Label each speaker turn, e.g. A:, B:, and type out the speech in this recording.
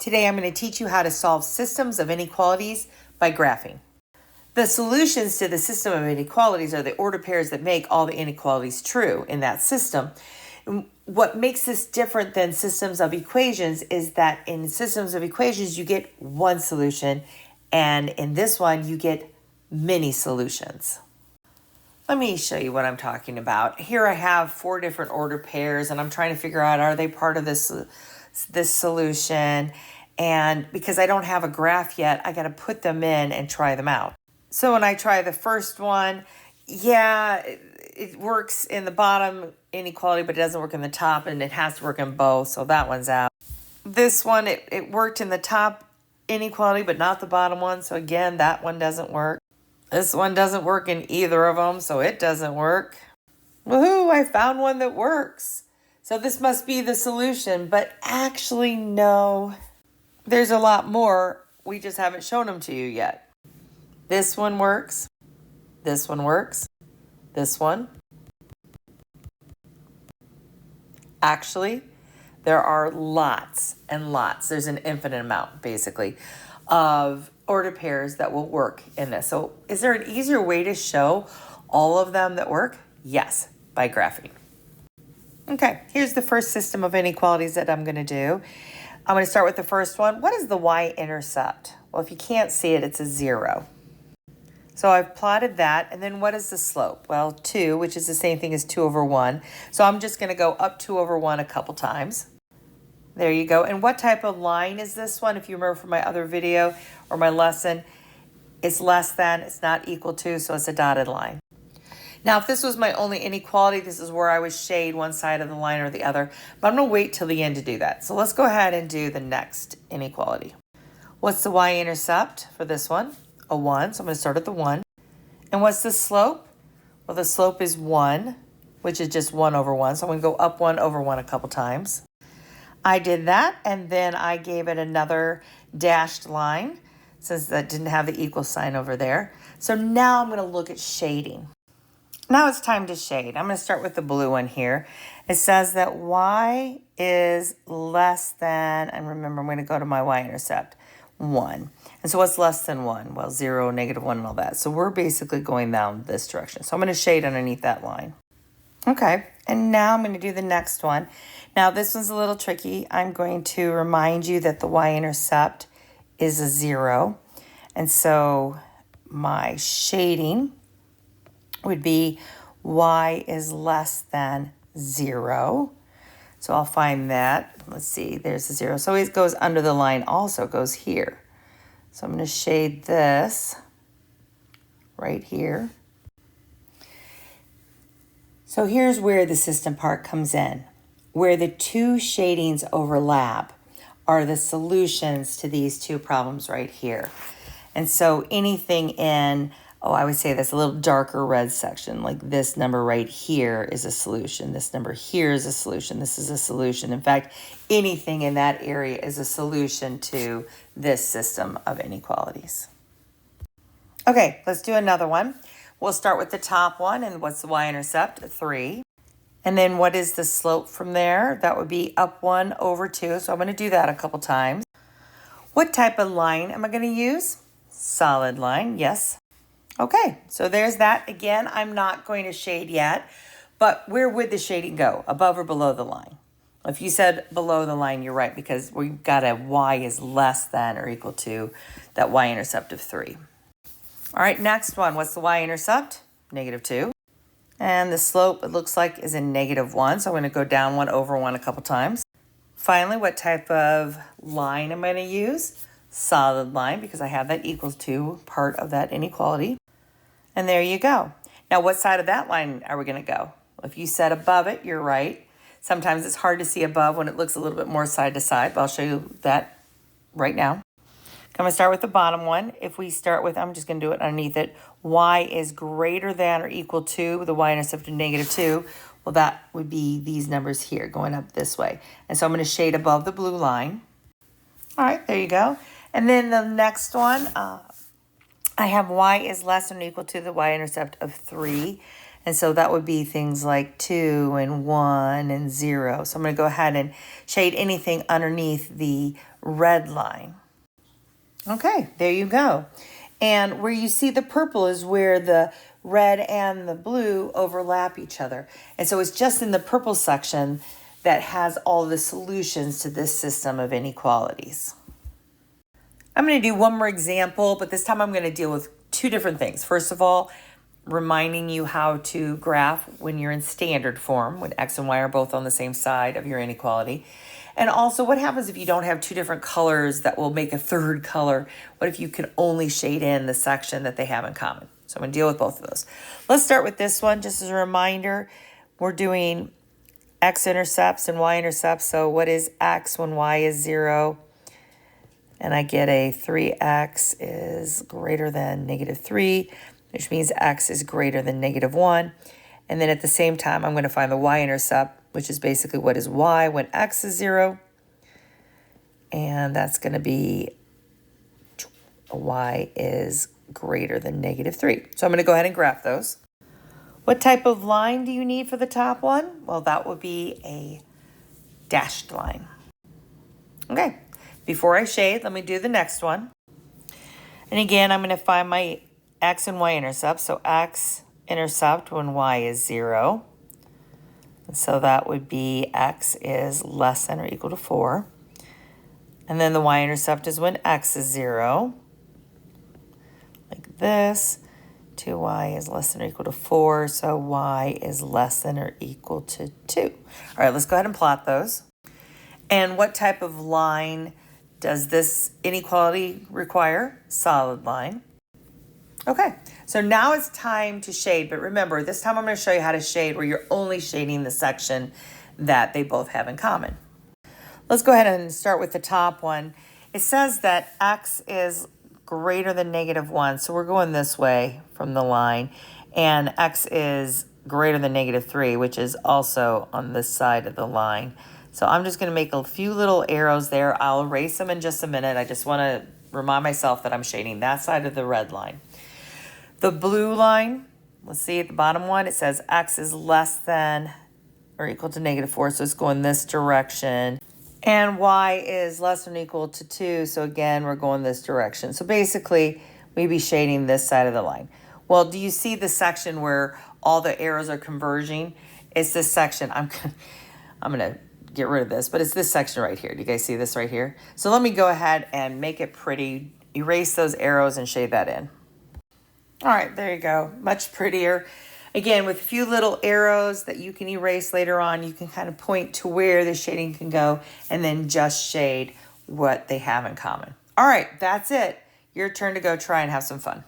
A: Today I'm going to teach you how to solve systems of inequalities by graphing. The solutions to the system of inequalities are the order pairs that make all the inequalities true in that system. What makes this different than systems of equations is that in systems of equations you get one solution, and in this one you get many solutions. Let me show you what I'm talking about. Here I have 4 different order pairs and I'm trying to figure out, are they part of this solution? And because I don't have a graph yet, I got to put them in and try them out. So when I try the first one, it works in the bottom inequality, but it doesn't work in the top, and it has to work in both, so that one's out. This one, it worked in the top inequality, but not the bottom one, so again, that one doesn't work. This one doesn't work in either of them, so it doesn't work. Woohoo, I found one that works. So this must be the solution, but actually no. There's a lot more, we just haven't shown them to you yet. This one works, this one works, this one. Actually, there are lots and lots, there's an infinite amount basically, of order pairs that will work in this. So is there an easier way to show all of them that work? Yes, by graphing. Okay, here's the first system of inequalities that I'm going to do. I'm going to start with the first one. What is the y-intercept? Well, if you can't see it, it's a 0. So I've plotted that, and then what is the slope? Well, 2, which is the same thing as 2 over 1. So I'm just going to go up 2 over 1 a couple times. There you go. And what type of line is this one? If you remember from my other video or my lesson, it's less than, it's not equal to, so it's a dotted line. Now, if this was my only inequality, this is where I would shade one side of the line or the other, but I'm going to wait till the end to do that. So let's go ahead and do the next inequality. What's the y-intercept for this one? A 1, so I'm going to start at the 1. And what's the slope? Well, the slope is 1, which is just 1 over 1, so I'm going to go up 1 over 1 a couple times. I did that, and then I gave it another dashed line, since that didn't have the equal sign over there. So now I'm going to look at shading. Now it's time to shade. I'm going to start with the blue one here. It says that y is less than, and remember I'm going to go to my y-intercept, 1. And so what's less than 1? Well, 0, -1, and all that. So we're basically going down this direction. So I'm going to shade underneath that line. Okay, and now I'm going to do the next one. Now this one's a little tricky. I'm going to remind you that the y-intercept is a 0. And so my shading would be y is less than 0. So I'll find that. Let's see, there's the 0. So it goes under the line also, it goes here. So I'm going to shade this right here. So here's where the system part comes in. Where the 2 shadings overlap are the solutions to these 2 problems right here. And so anything in, I would say that's a little darker red section, like this number right here is a solution. This number here is a solution. This is a solution. In fact, anything in that area is a solution to this system of inequalities. Okay, let's do another one. We'll start with the top one, and what's the y-intercept? 3. And then what is the slope from there? That would be up 1 over 2. So I'm going to do that a couple times. What type of line am I going to use? Solid line, yes. Okay, so there's that. Again, I'm not going to shade yet, but where would the shading go? Above or below the line? If you said below the line, you're right, because we've got a y is less than or equal to that y-intercept of 3. All right, next one. What's the y-intercept? -2. And the slope, it looks like, is a -1, so I'm going to go down 1 over 1 a couple times. Finally, what type of line am I going to use? Solid line, because I have that equals to part of that inequality. And there you go. Now, what side of that line are we going to go? If you said above it, you're right. Sometimes it's hard to see above when it looks a little bit more side to side, but I'll show you that right now. I'm going to start with the bottom one. If we start with, I'm just going to do it underneath it, y is greater than or equal to the y-intercept of -2. Well, that would be these numbers here going up this way. And so I'm going to shade above the blue line. All right, there you go. And then the next one, I have y is less than or equal to the y-intercept of 3. And so that would be things like 2 and 1 and 0. So I'm going to go ahead and shade anything underneath the red line. Okay, there you go. And where you see the purple is where the red and the blue overlap each other. And so it's just in the purple section that has all the solutions to this system of inequalities. I'm going to do one more example, but this time I'm going to deal with two different things. First of all, reminding you how to graph when you're in standard form, when x and y are both on the same side of your inequality. And also what happens if you don't have two different colors that will make a third color? What if you can only shade in the section that they have in common? So I'm going to deal with both of those. Let's start with this one. Just as a reminder, we're doing x-intercepts and y-intercepts. So what is x when y is 0? And I get a 3x is greater than -3, which means x is greater than -1. And then at the same time, I'm going to find the y-intercept, which is basically what is y when x is 0. And that's going to be y is greater than -3. So I'm going to go ahead and graph those. What type of line do you need for the top one? Well, that would be a dashed line. Okay, before I shade, let me do the next one. And again, I'm going to find my x and y intercepts. So x-intercept when y is 0. And so that would be x is less than or equal to 4. And then the y-intercept is when x is 0. Like this. 2y is less than or equal to 4, so y is less than or equal to 2. All right, let's go ahead and plot those. And what type of line does this inequality require? Solid line. Okay, so now it's time to shade, but remember, this time I'm going to show you how to shade where you're only shading the section that they both have in common. Let's go ahead and start with the top one. It says that x is greater than -1, so we're going this way from the line, and x is greater than -3, which is also on this side of the line. So I'm just going to make a few little arrows there. I'll erase them in just a minute. I just want to remind myself that I'm shading that side of the red line. The blue line, let's see at the bottom one, it says x is less than or equal to -4, so it's going this direction. And y is less than or equal to 2, so again, we're going this direction. So basically, we'd be shading this side of the line. Well, do you see the section where all the arrows are converging? It's this section. I'm going to get rid of this, but it's this section right here. Do you guys see this right here? So let me go ahead and make it pretty, erase those arrows and shade that in. All right, there you go. Much prettier. Again, with a few little arrows that you can erase later on, you can kind of point to where the shading can go and then just shade what they have in common. All right, that's it. Your turn to go try and have some fun.